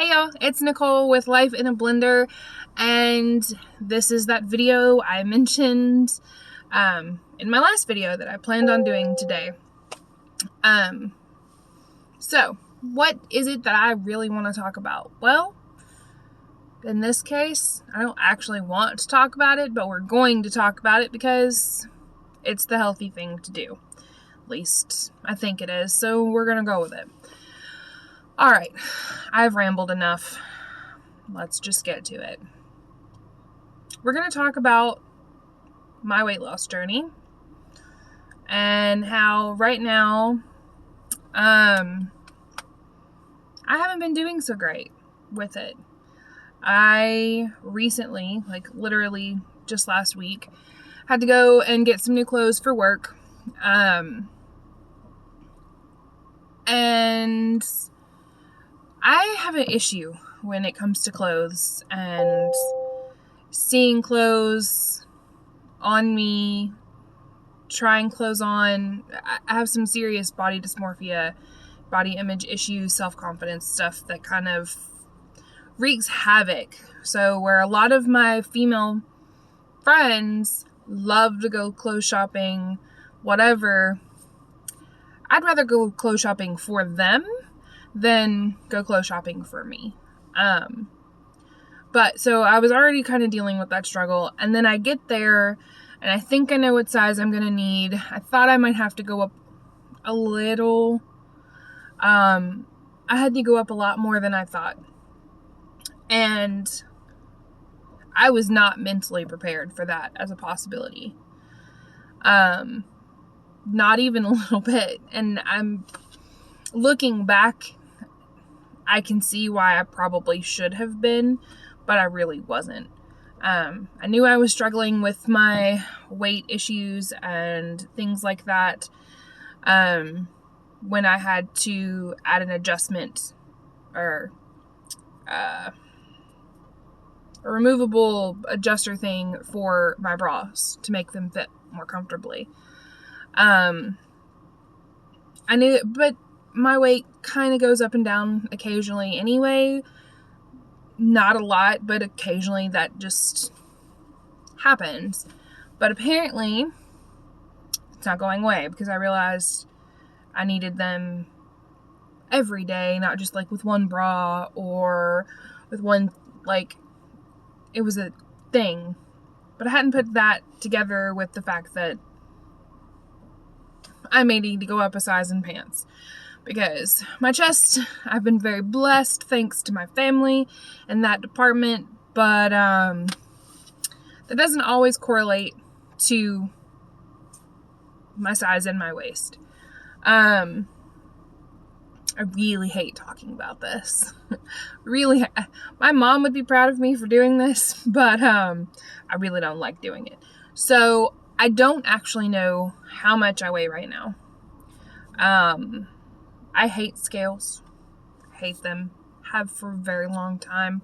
Hey y'all, it's Nicole with Life in a Blender, and this is that video I mentioned in my last video that I planned on doing today. So what is it that I really want to talk about? Well, in this case, I don't actually want to talk about it, but we're going to talk about it because it's the healthy thing to do. At least I think it is, so we're gonna go with it. Alright, I've rambled enough. Let's just get to it. We're going to talk about my weight loss journey and how right now I haven't been doing so great with it. I recently, like literally just last week, had to go and get some new clothes for work. And I have an issue when it comes to clothes and seeing clothes on me, trying clothes on. I have some serious body dysmorphia, body image issues, self-confidence stuff that kind of wreaks havoc. So where a lot of my female friends love to go clothes shopping, whatever, I'd rather go clothes shopping for them than go clothes shopping for me. But so I was already kind of dealing with that struggle, and then I get there and I think I know what size I'm gonna need. I thought I might have to go up a little. I had to go up a lot more than I thought, and I was not mentally prepared for that as a possibility. Not even a little bit. And I'm looking back, I can see why I probably should have been, but I really wasn't. I knew I was struggling with my weight issues and things like that when I had to add an adjustment or a removable adjuster thing for my bras to make them fit more comfortably. I knew, but my weight kind of goes up and down occasionally anyway. Not a lot, but occasionally that just happens. But apparently it's not going away because I realized I needed them every day, not just like with one bra or with one, like it was a thing. But I hadn't put that together with the fact that I may need to go up a size in pants. Because my chest, I've been very blessed thanks to my family in that department, but that doesn't always correlate to my size and my waist. I really hate talking about this. Really, my mom would be proud of me for doing this, but I really don't like doing it. So I don't actually know how much I weigh right now. I hate scales. Hate them. Have for a very long time.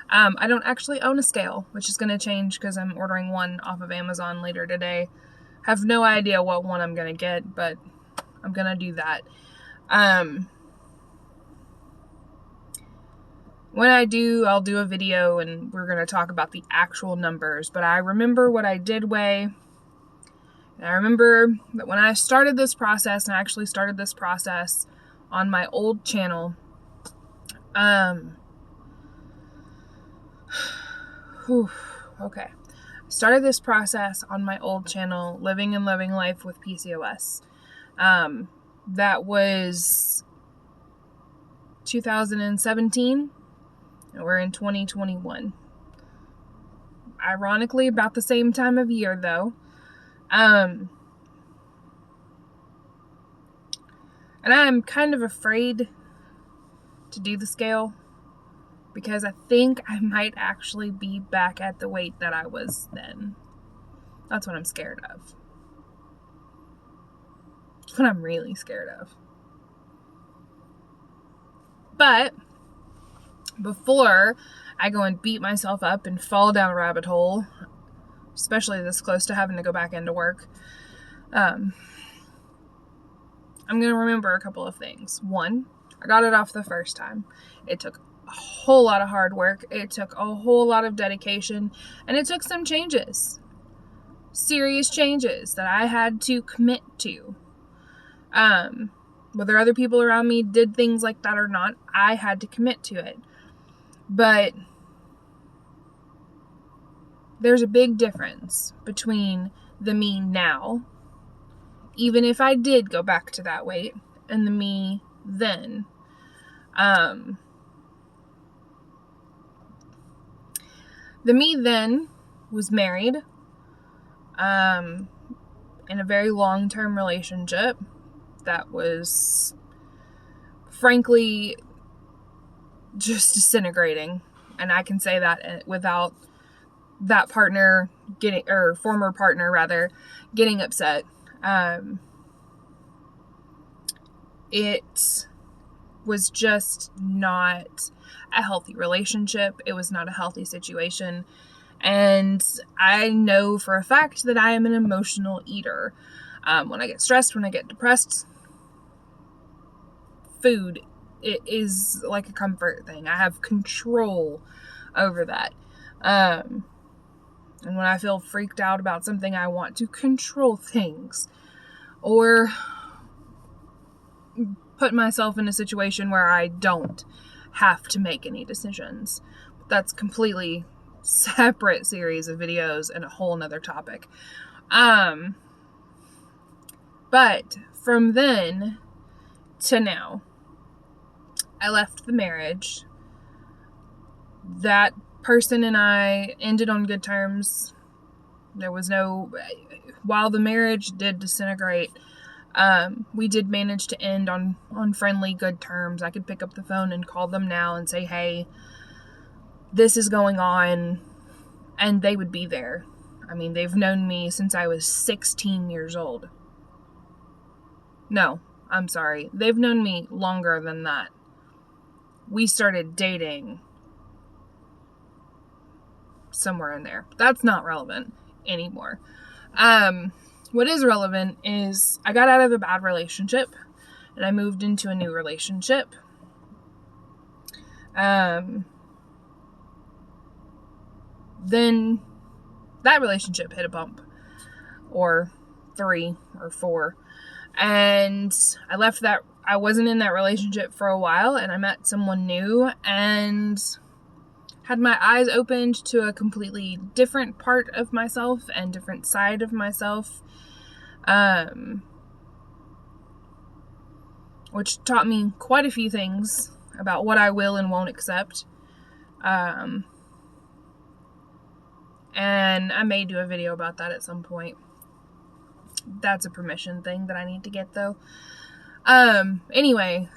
I don't actually own a scale, which is going to change because I'm ordering one off of Amazon later today. Have no idea what one I'm going to get, but I'm going to do that. When I do, I'll do a video and we're going to talk about the actual numbers, but I remember what I did weigh. And I remember that when I started this process, and I actually started this process on my old channel, started this process on my old channel, Living and Loving Life with PCOS. That was 2017, and we're in 2021. Ironically, about the same time of year, though. And I'm kind of afraid to do the scale because I think I might actually be back at the weight that I was then. That's what I'm scared of. That's what I'm really scared of. But before I go and beat myself up and fall down a rabbit hole, especially this close to having to go back into work, I'm going to remember a couple of things. One, I got it off the first time. It took a whole lot of hard work. It took a whole lot of dedication, and it took some changes. Serious changes that I had to commit to. Whether other people around me did things like that or not, I had to commit to it. But there's a big difference between the me now, even if I did go back to that weight, and the me then. The me then was married, in a very long-term relationship that was, frankly, just disintegrating. And I can say that without that partner former partner rather, getting upset. It was just not a healthy relationship. It was not a healthy situation. And I know for a fact that I am an emotional eater. When I get stressed, when I get depressed, food, it is like a comfort thing. I have control over that. And when I feel freaked out about something, I want to control things or put myself in a situation where I don't have to make any decisions. That's completely separate series of videos and a whole nother topic. But from then to now, I left the marriage. That person and I ended on good terms. There was while the marriage did disintegrate, we did manage to end on friendly, good terms. I could pick up the phone and call them now and say, hey, this is going on, and they would be there. I mean, they've known me since I was 16 years old. No, I'm sorry. They've known me longer than that. We started dating somewhere in there. That's not relevant anymore. What is relevant is I got out of a bad relationship and I moved into a new relationship. Then that relationship hit a bump, or 3 or 4. And I left that. I wasn't in that relationship for a while, and I met someone new and had my eyes opened to a completely different part of myself and different side of myself, which taught me quite a few things about what I will and won't accept. And I may do a video about that at some point. That's a permission thing that I need to get, though. Anyway,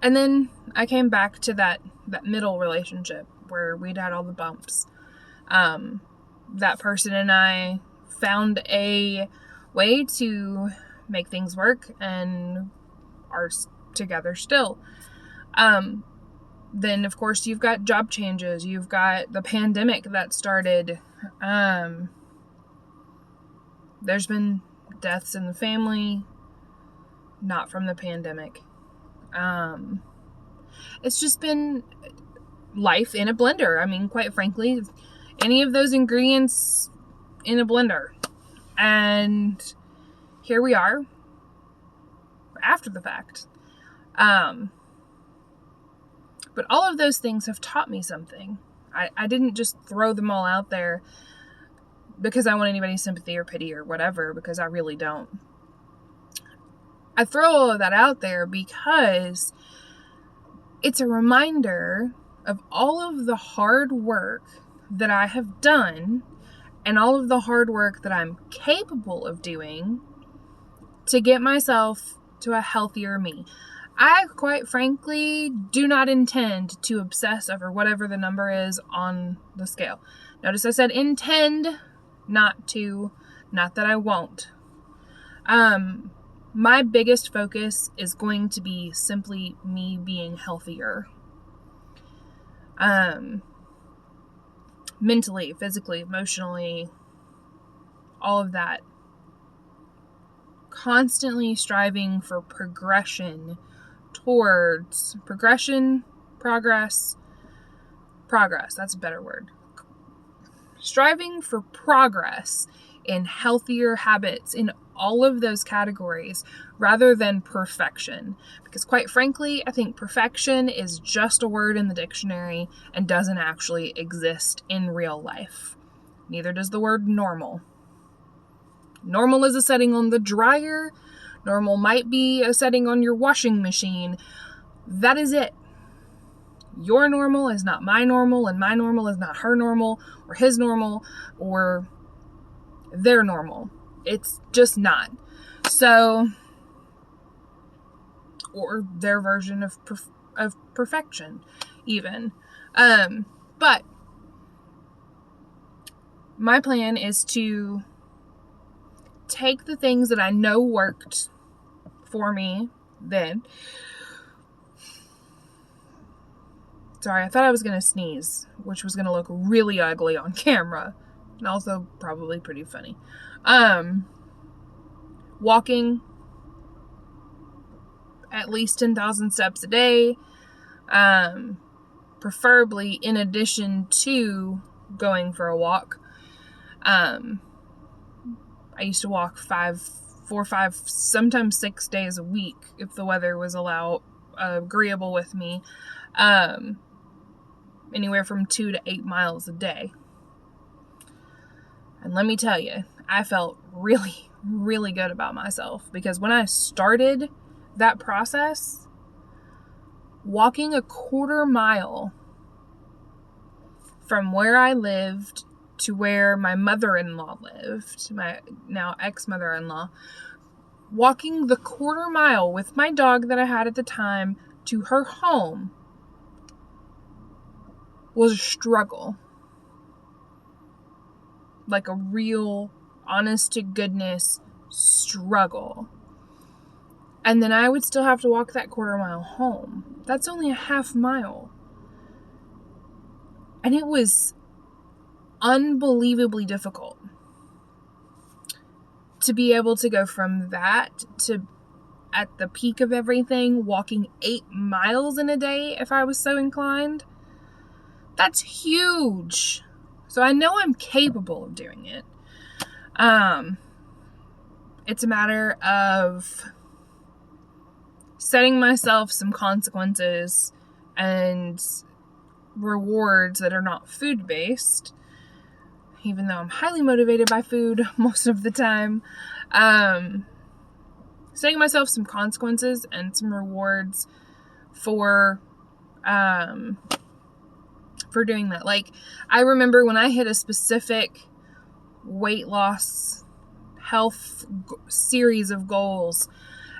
and then I came back to that middle relationship where we'd had all the bumps. That person and I found a way to make things work and are together still. Then, of course, you've got job changes. You've got the pandemic that started. There's been deaths in the family, not from the pandemic. It's just been life in a blender. I mean, quite frankly, any of those ingredients in a blender. And here we are after the fact. But all of those things have taught me something. I didn't just throw them all out there because I want anybody's sympathy or pity or whatever, because I really don't. I throw all of that out there because it's a reminder of all of the hard work that I have done and all of the hard work that I'm capable of doing to get myself to a healthier me. I, quite frankly, do not intend to obsess over whatever the number is on the scale. Notice I said intend, not to, not that I won't. My biggest focus is going to be simply me being healthier. Mentally, physically, emotionally, all of that. Constantly striving for progress, progress, progress. That's a better word. Striving for progress in healthier habits in all of those categories rather than perfection. Because quite frankly, I think perfection is just a word in the dictionary and doesn't actually exist in real life. Neither does the word normal. Normal is a setting on the dryer. Normal might be a setting on your washing machine. That is it. Your normal is not my normal, and my normal is not her normal, or his normal, or their normal. It's just not. So, or their version of perfection, even. But my plan is to take the things that I know worked for me then. Sorry, I thought I was going to sneeze, which was going to look really ugly on camera. And also probably pretty funny. Walking at least 10,000 steps a day. Preferably in addition to going for a walk. I used to walk 4, 5, sometimes 6 days a week if the weather was agreeable with me. Anywhere from 2 to 8 miles a day. And let me tell you, I felt really, really good about myself because when I started that process, walking a 1/4 mile from where I lived to where my mother-in-law lived, my now ex-mother-in-law, walking the 1/4 mile with my dog that I had at the time to her home was a struggle. Like a real, honest to goodness struggle. And then I would still have to walk that 1/4 mile home. That's only a 1/2 mile. And it was unbelievably difficult to be able to go from that to, at the peak of everything, walking 8 miles in a day if I was so inclined. That's huge. So I know I'm capable of doing it. It's a matter of setting myself some consequences and rewards that are not food-based, even though I'm highly motivated by food most of the time. Setting myself some consequences and some rewards for doing that. Like, I remember when I hit a specific weight loss health series of goals,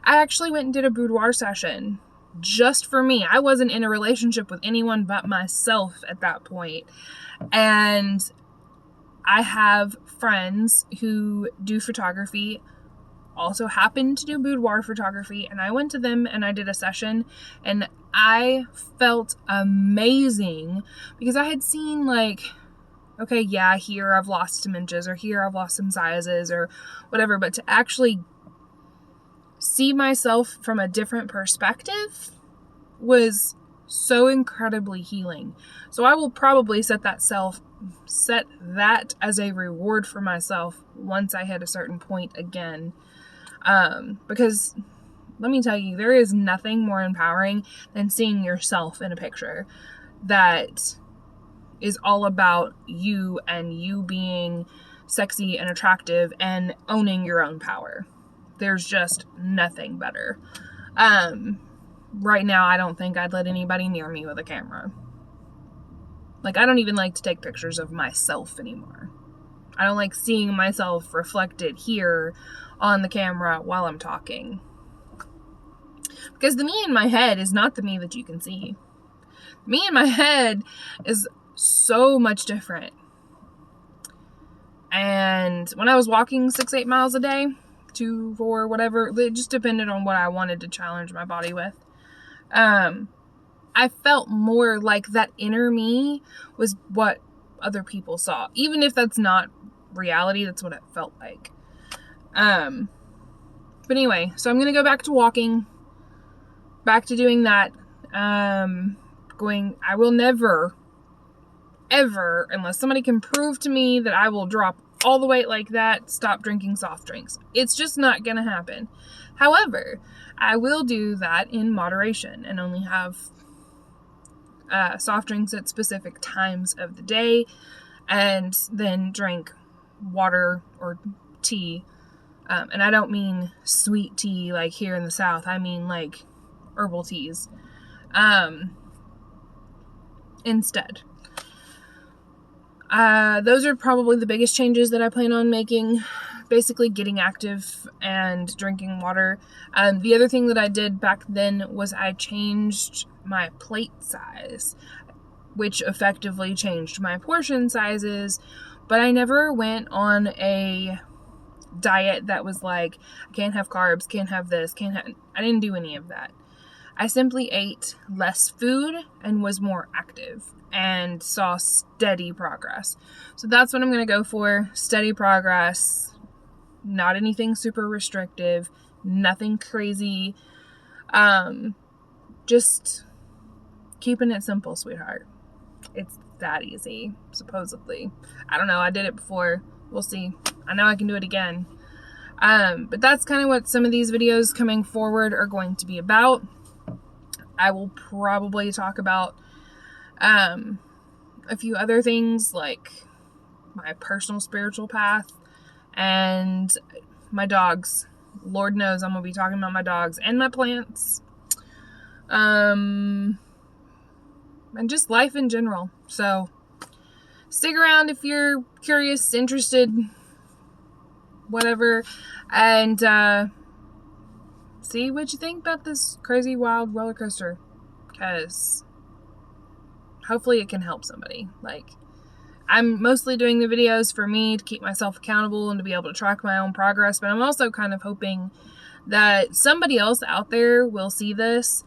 I actually went and did a boudoir session just for me. I wasn't in a relationship with anyone but myself at that point. And I have friends who do photography, also happen to do boudoir photography, and I went to them and I did a session, and I felt amazing because I had seen, like, okay, yeah, here I've lost some inches, or here I've lost some sizes, or whatever, but to actually see myself from a different perspective was so incredibly healing. So I will probably set that as a reward for myself once I hit a certain point again. Because let me tell you, there is nothing more empowering than seeing yourself in a picture that is all about you and you being sexy and attractive and owning your own power. There's just nothing better. Right now, I don't think I'd let anybody near me with a camera. Like, I don't even like to take pictures of myself anymore. I don't like seeing myself reflected here on the camera while I'm talking. Because the me in my head is not the me that you can see. Me in my head is so much different. And when I was walking 6-8 miles a day, 2, 4, whatever, it just depended on what I wanted to challenge my body with. I felt more like that inner me was what other people saw. Even if that's not reality, that's what it felt like. But anyway, so I'm going to go back to walking, back to doing that. I will never ever, unless somebody can prove to me that I will drop all the weight like that, stop drinking soft drinks. It's just not going to happen. However, I will do that in moderation and only have soft drinks at specific times of the day, and then drink water or tea. And I don't mean sweet tea like here in the South. I mean like herbal teas instead. Those are probably the biggest changes that I plan on making. Basically getting active and drinking water. The other thing that I did back then was I changed my plate size, which effectively changed my portion sizes, but I never went on a diet that was like, I can't have carbs, can't have this, I didn't do any of that. I simply ate less food and was more active and saw steady progress. So that's what I'm going to go for. Steady progress. Not anything super restrictive. Nothing crazy. Just keeping it simple, sweetheart. It's that easy, supposedly. I don't know. I did it before. We'll see. I know I can do it again. But that's kind of what some of these videos coming forward are going to be about. I will probably talk about a few other things like my personal spiritual path and my dogs. Lord knows I'm going to be talking about my dogs and my plants. And just life in general. So stick around if you're curious, interested, whatever, and see what you think about this crazy wild roller coaster, because hopefully it can help somebody. Like, I'm mostly doing the videos for me to keep myself accountable and to be able to track my own progress, but I'm also kind of hoping that somebody else out there will see this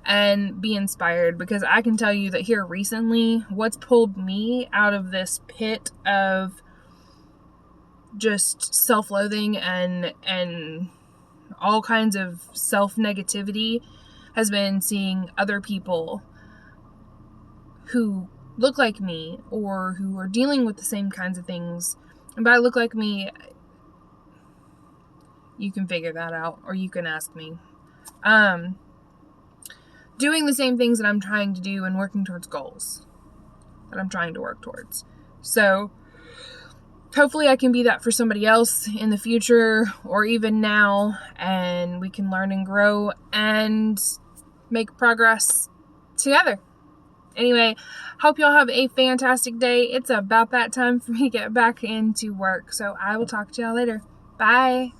and be inspired, because I can tell you that here recently, what's pulled me out of this pit of just self-loathing and all kinds of self-negativity has been seeing other people who look like me or who are dealing with the same kinds of things. And by look like me, you can figure that out, or you can ask me. Doing the same things that I'm trying to do and working towards goals that I'm trying to work towards. So hopefully I can be that for somebody else in the future or even now, and we can learn and grow and make progress together. Anyway, hope y'all have a fantastic day. It's about that time for me to get back into work. So I will talk to y'all later. Bye.